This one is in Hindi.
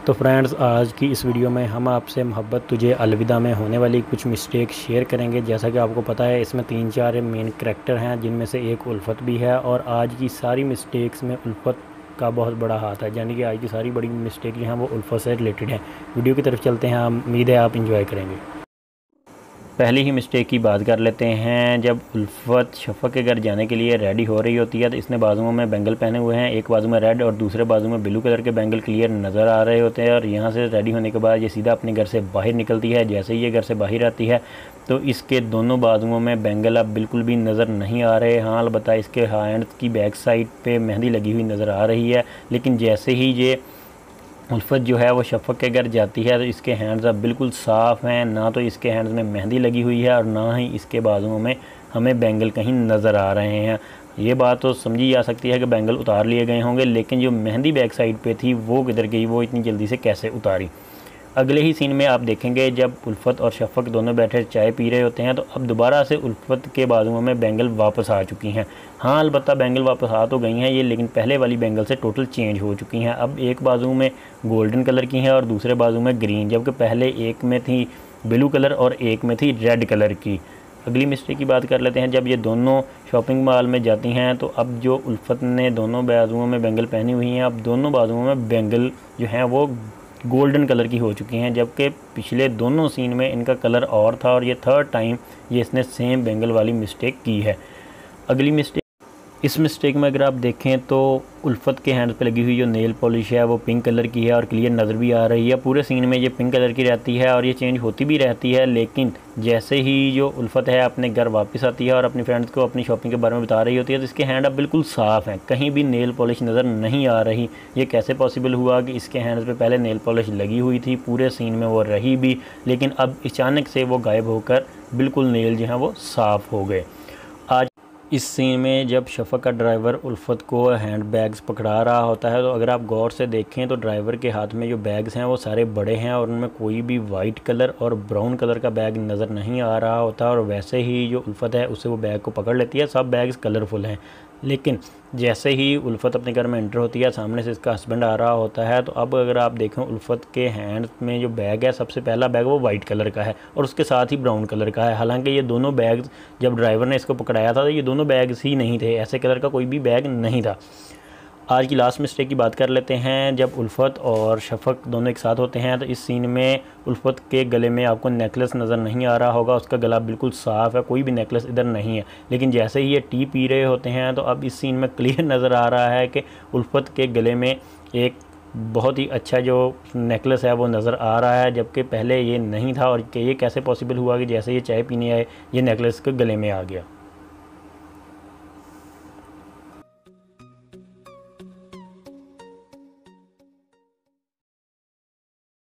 तो फ्रेंड्स, आज की इस वीडियो में हम आपसे मोहब्बत तुझे अलविदा में होने वाली कुछ मिस्टेक शेयर करेंगे। जैसा कि आपको पता है, इसमें 3-4 मेन करैक्टर हैं, जिनमें से एक उल्फत भी है। और आज की सारी मिस्टेक्स में उल्फत का बहुत बड़ा हाथ है, यानी कि आज की सारी बड़ी मिस्टेक जो हैं वो उल्फत से रिलेटेड हैं। वीडियो की तरफ चलते हैं, उम्मीद है आप इंजॉय करेंगे। पहली ही मिस्टेक की बात कर लेते हैं। जब उल्फत शफ़क़ के घर जाने के लिए रेडी हो रही होती है तो इसने बाजुओं में बैंगल पहने हुए हैं, एक बाजू में रेड और दूसरे बाजू में ब्लू कलर के बैंगल क्लियर नज़र आ रहे होते हैं। और यहाँ से रेडी होने के बाद ये सीधा अपने घर से बाहर निकलती है। जैसे ही ये घर से बाहर आती है तो इसके दोनों बाजुओं में बैंगल अब बिल्कुल भी नज़र नहीं आ रहे। हाँ, अलबत्ता इसके हैंड की बैक साइड पर मेहंदी लगी हुई नज़र आ रही है। लेकिन जैसे ही ये उल्फत जो है वो शफ़क़ के घर जाती है तो इसके हैंड्स अब बिल्कुल साफ़ हैं, ना तो इसके हैंड्स में मेहंदी लगी हुई है और ना ही इसके बाजुओं में हमें बैंगल कहीं नज़र आ रहे हैं। ये बात तो समझी जा सकती है कि बैंगल उतार लिए गए होंगे, लेकिन जो मेहंदी बैक साइड पे थी वो किधर गई, वो इतनी जल्दी से कैसे उतारी। अगले ही सीन में आप देखेंगे जब उल्फत और शफ़क़ दोनों बैठे चाय पी रहे होते हैं तो अब दोबारा से उल्फत के बाजुओं में बैंगल वापस आ चुकी हैं। हाँ, अलबत्ता बैंगल वापस आ तो गई हैं ये, लेकिन पहले वाली बैंगल से टोटल चेंज हो चुकी हैं। अब एक बाजू में गोल्डन कलर की हैं और दूसरे बाजू में ग्रीन, जबकि पहले एक में थी ब्लू कलर और एक में थी रेड कलर की। अगली मिस्टेक की बात कर लेते हैं। जब ये दोनों शॉपिंग मॉल में जाती हैं तो अब जो उल्फत ने दोनों बाजुओं में बैंगल पहनी हुई हैं, अब दोनों बाजुओं में बैंगल जो हैं वो गोल्डन कलर की हो चुकी हैं, जबकि पिछले दोनों सीन में इनका कलर और था। और ये थर्ड टाइम ये इसने सेम बैंगल वाली मिस्टेक की है। अगली मिस्टेक, इस मिस्टेक में अगर आप देखें तो उल्फत के हैंड्स पे लगी हुई जो नेल पॉलिश है वो पिंक कलर की है और क्लियर नज़र भी आ रही है। पूरे सीन में ये पिंक कलर की रहती है और ये चेंज होती भी रहती है, लेकिन जैसे ही जो उल्फत है अपने घर वापस आती है और अपनी फ्रेंड्स को अपनी शॉपिंग के बारे में बता रही होती है तो इसके हैंड अब बिल्कुल साफ़ हैं, कहीं भी नेल पॉलिश नज़र नहीं आ रही। ये कैसे पॉसिबल हुआ कि इसके हैंड्स पे पहले नेल पॉलिश लगी हुई थी, पूरे सीन में वो रही भी, लेकिन अब अचानक से वो गायब होकर बिल्कुल नेल जो हैं वो साफ़ हो गए। आज इस सीन में जब शफ़क़ का ड्राइवर उल्फत को हैंड बैग्स पकड़ा रहा होता है तो अगर आप गौर से देखें तो ड्राइवर के हाथ में जो बैग्स हैं वो सारे बड़े हैं और उनमें कोई भी वाइट कलर और ब्राउन कलर का बैग नज़र नहीं आ रहा होता। और वैसे ही जो उल्फत है उससे वो बैग को पकड़ लेती है। सब बैग्स कलरफुल हैं, लेकिन जैसे ही उल्फत अपने घर में एंटर होती है सामने से इसका हस्बैंड आ रहा होता है तो अब अगर आप देखें उल्फत के हैंड में जो बैग है, सबसे पहला बैग वो वाइट कलर का है और उसके साथ ही ब्राउन कलर का है। हालांकि ये दोनों बैग जब ड्राइवर ने इसको पकड़ाया था तो ये दोनों बैग्स ही नहीं थे, ऐसे कलर का कोई भी बैग नहीं था। आज की लास्ट मिस्टेक की बात कर लेते हैं। जब उल्फत और शफ़क़ दोनों एक साथ होते हैं तो इस सीन में उल्फत के गले में आपको नेकलेस नज़र नहीं आ रहा होगा, उसका गला बिल्कुल साफ़ है, कोई भी नेकलेस इधर नहीं है। लेकिन जैसे ही ये टी पी रहे होते हैं तो अब इस सीन में क्लियर नज़र आ रहा है कि उल्फत के गले में एक बहुत ही अच्छा जो नेकलेस है वो नज़र आ रहा है, जबकि पहले ये नहीं था। और कि ये कैसे पॉसिबल हुआ कि जैसे ये चाय पीने आए ये नेकलेस के गले में आ गया।